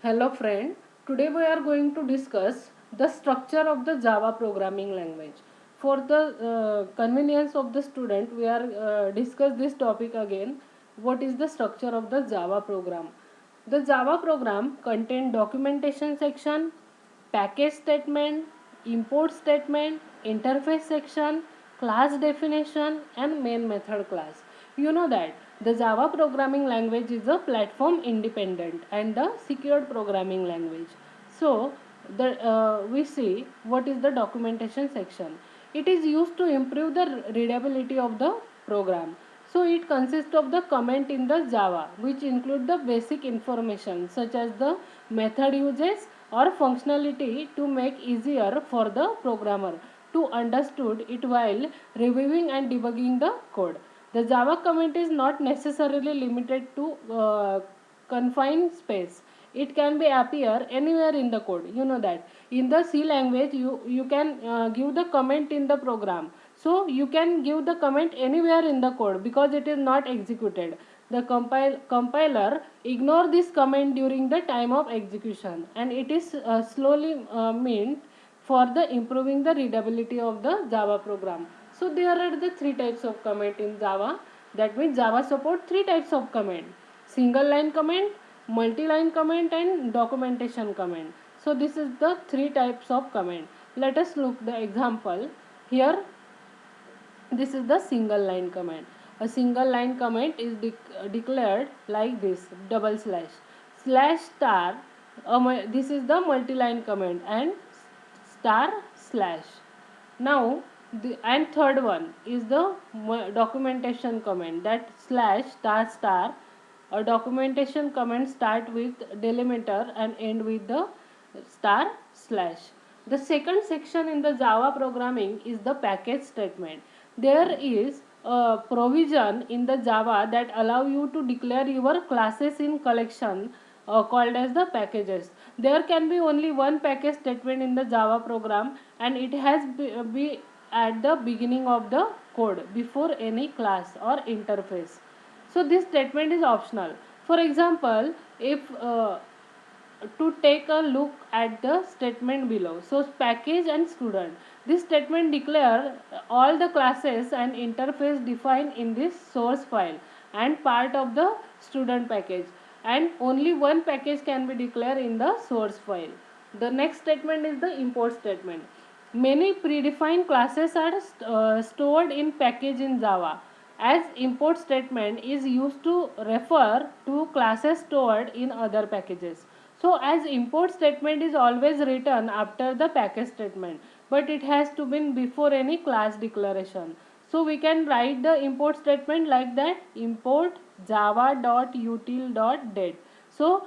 Hello friend, today we are going to discuss the structure of the Java programming language. For the convenience of the student, we are discuss this topic again. What is the structure of the Java program? The Java program contain documentation section, package statement, import statement, interface section, class definition and main method class. You know that the Java programming language is a platform independent and the secured programming language. So we see what is the documentation section. It is used to improve the readability of the program. So it consists of the comment in the Java, which include the basic information such as the method uses or functionality to make easier for the programmer to understood it while reviewing and debugging the code. The Java comment is not necessarily limited to confined space. It can be appear anywhere in the code. You know that in the C language you can give the comment in the program. So you can give the comment anywhere in the code because it is not executed. The compiler ignore this comment during the time of execution, and it is slowly meant for the improving the readability of the Java program. So there are the three types of comment in Java. That means Java support three types of comment: single line comment, multi line comment and documentation comment. So this is the three types of comment. Let us look the example. Here this is the single line comment. A single line comment is declared like this: double slash slash star. This is the multi line comment, and star slash. Now and third one is the documentation comment, that slash star star. A documentation comment start with delimiter and end with the star slash. The second section in the Java programming is the package statement. There is a provision in the Java that allow you to declare your classes in collection called as the packages. There can be only one package statement in the Java program, and it has be at the beginning of the code before any class or interface. So this statement is optional. For example, if to take a look at the statement below. So package and student. This statement declare all the classes and interface defined in this source file and part of the student package, and only one package can be declared in the source file. The next statement is the import statement. Many predefined classes are stored in package in Java, as import statement is used to refer to classes stored in other packages. So as import statement is always written after the package statement, but it has to be before any class declaration. So we can write the import statement like that: import java.util.date. So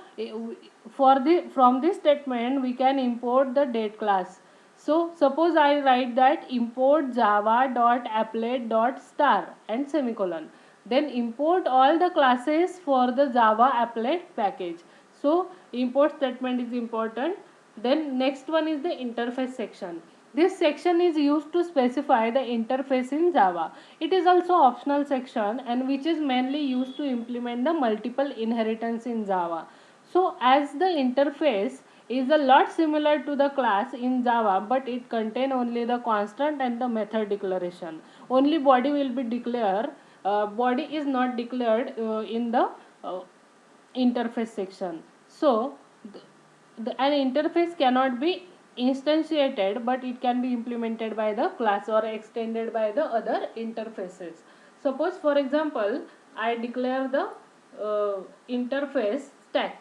for the from this statement we can import the date class. So suppose I write that import java.applet.star and semicolon. Then import all the classes for the Java applet package. So import statement is important. Then next one is the interface section. This section is used to specify the interface in Java. It is also optional section, and which is mainly used to implement the multiple inheritance in Java. So as the interface is a lot similar to the class in Java, but it contain only the constant and the method declaration. Only body will be declared. Body is not declared in the interface section. So an interface cannot be instantiated, but it can be implemented by the class or extended by the other interfaces. Suppose for example I declare the interface stack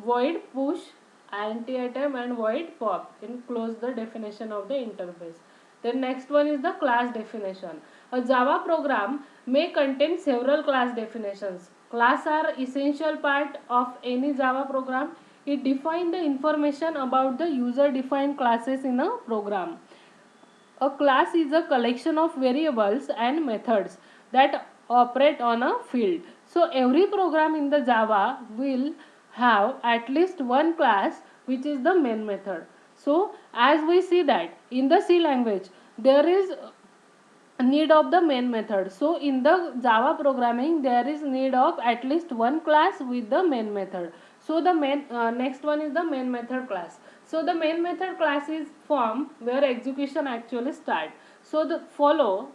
void push anti-atom and void pop and close the definition of the interface. Then next one is the class definition. A Java program may contain several class definitions. Class are essential part of any Java program. It defines the information about the user defined classes in a program. A class is a collection of variables and methods that operate on a field. So every program in the Java will have at least one class, which is the main method. So as we see that in the C language there is need of the main method. So in the Java programming there is need of at least one class with the main method. So the next one is the main method class. So the main method class is form where execution actually start. So the follow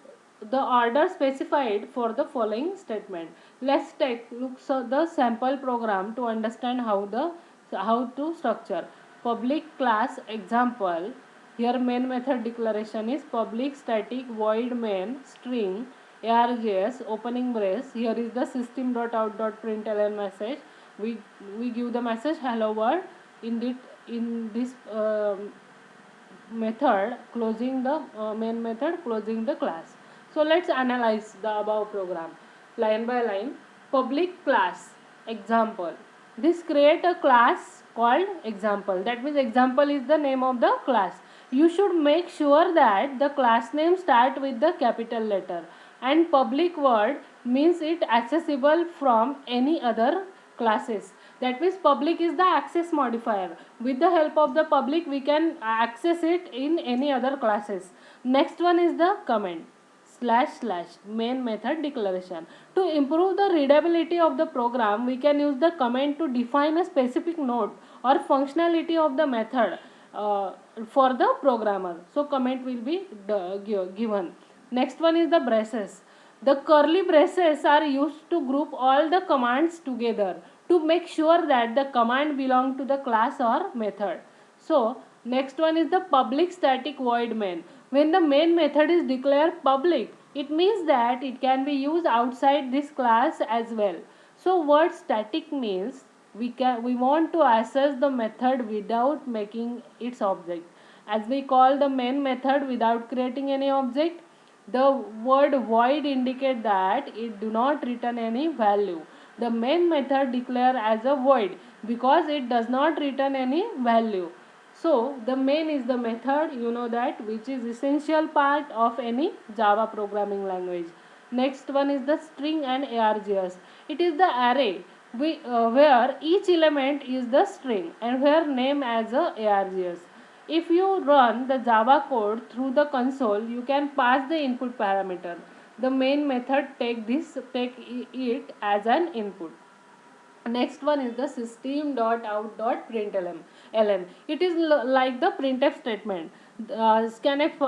the order specified for the following statement. Let's take look so the sample program to understand how to structure. Public class example. Here main method declaration is public static void main string args opening brace. Here is the system.out.println message. we we give the message hello world in this method closing the main method closing the class. So let's analyze the above program line by line. Public class example, this create a class called example. That means example is the name of the class. You should make sure that the class name start with the capital letter, and public word means it accessible from any other classes. That means public is the access modifier. With the help of the public we can access it in any other classes. Next one is the comment / main method declaration. To improve the readability of the program, we can use the comment to define a specific node or functionality of the method for the programmer. So comment will be given. Next one is the braces. The curly braces are used to group all the commands together to make sure that the command belong to the class or method. So next one is the public static void main. When the main method is declared public, it means that it can be used outside this class as well. So word static means we want to access the method without making its object. As we call the main method without creating any object, the word void indicate that it do not return any value. The main method declare as a void because it does not return any value. So the main is the method, you know that, which is essential part of any Java programming language. Next one is the string and args. It is the array where each element is the string and where name as a args. If you run the Java code through the console, you can pass the input parameter. The main method take it as an input. Next one is the system.out.println. It is like the printf statement, scanf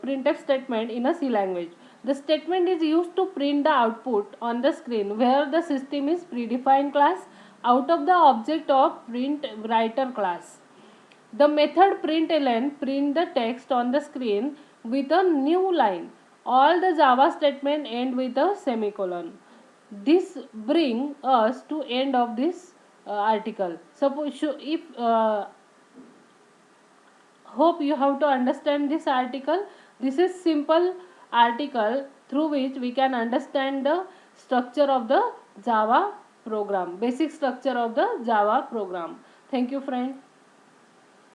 printf statement in a C language. The statement is used to print the output on the screen where the system is predefined class out of the object of print writer class. The method println print the text on the screen with a new line. All the Java statement end with a semicolon. This bring us to end of this article. Suppose if hope you have to understand this article. This is simple article through which we can understand the structure of the Java program, basic structure of the Java program. Thank you, friend.